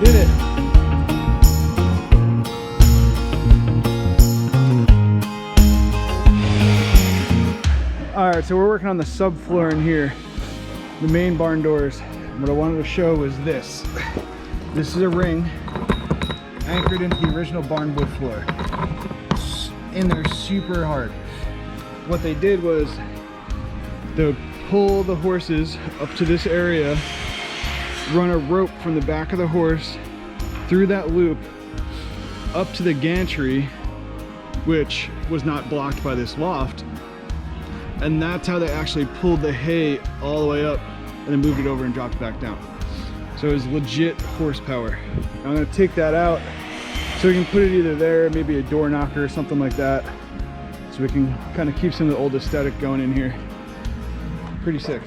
did it. All right, so we're working on the subfloor in here, the main barn doors. What I wanted to show was this. This is a ring anchored into the original barn wood floor. In there super hard. What they did was to pull the horses up to this area, run a rope from the back of the horse through that loop up to the gantry, which was not blocked by this loft. And that's how they actually pulled the hay all the way up and then moved it over and dropped it back down. So it was legit horsepower. I'm gonna take that out so we can put it either there, maybe a door knocker or something like that. So we can kind of keep some of the old aesthetic going in here. Pretty sick.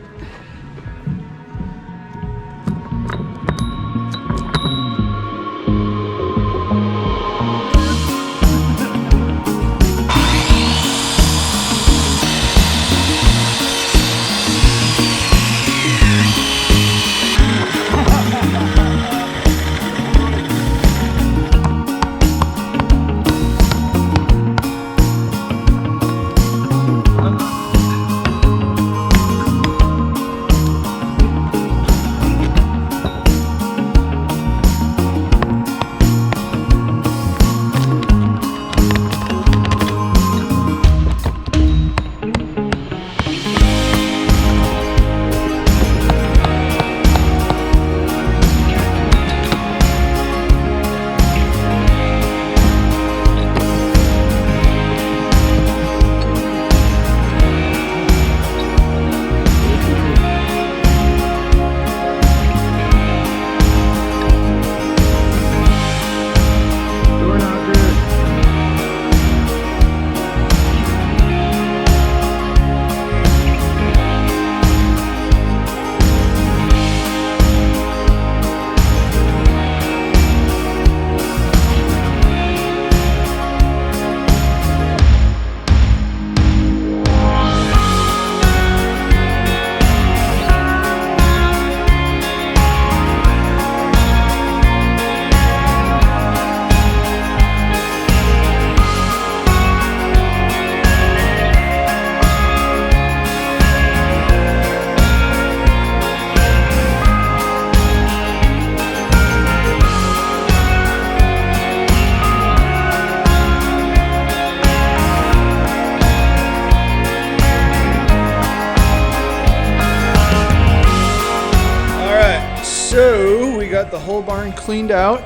So we got the whole barn cleaned out,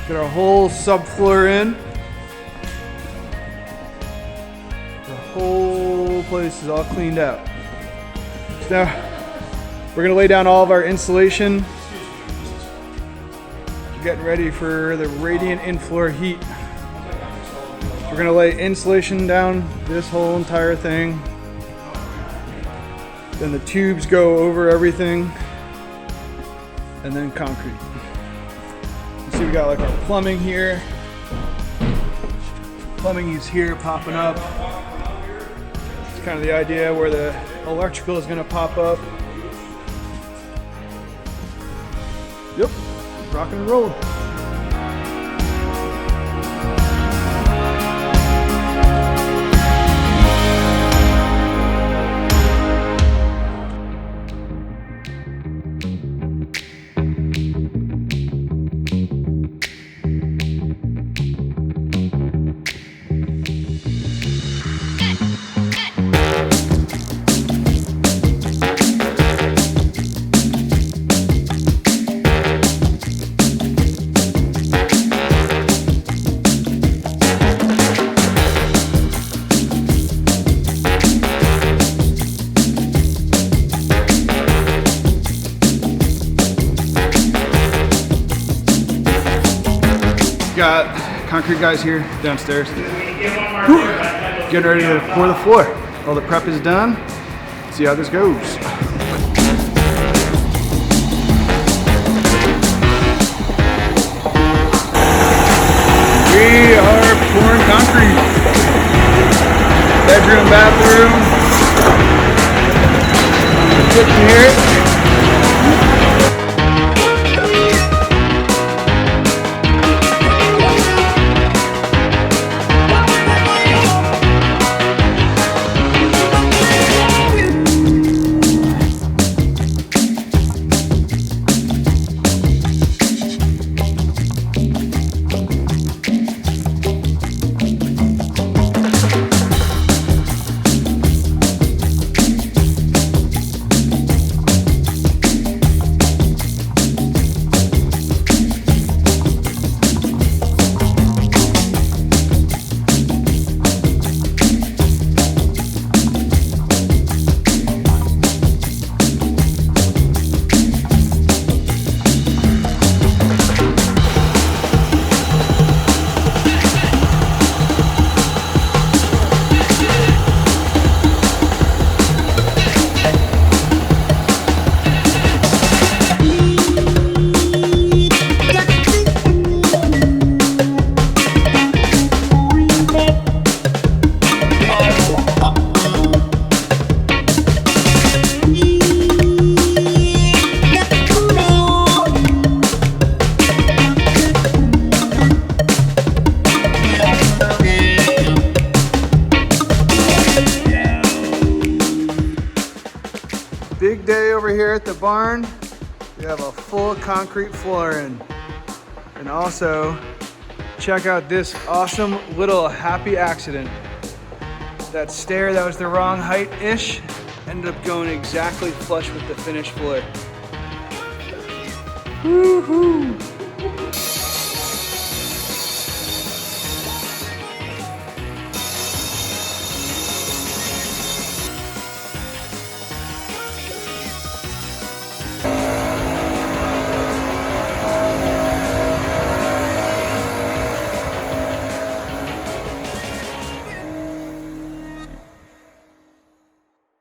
got our whole subfloor in. The whole place is all cleaned out. So now we're gonna lay down all of our insulation. We're getting ready for the radiant in-floor heat. So we're gonna lay insulation down this whole entire thing. Then the tubes go over everything. And then concrete. You see we got like our plumbing here. Plumbing is here popping up. It's kind of the idea where the electrical is going to pop up. Yep, rocking and rolling. Got concrete guys here downstairs. Whew. Getting ready to pour the floor. All the prep is done. See how this goes. We are pouring concrete. Bedroom, bathroom, the kitchen here. here at the barn, we have a full concrete floor in. And also, check out this awesome little happy accident. That stair that was the wrong height-ish ended up going exactly flush with the finished floor. Woohoo!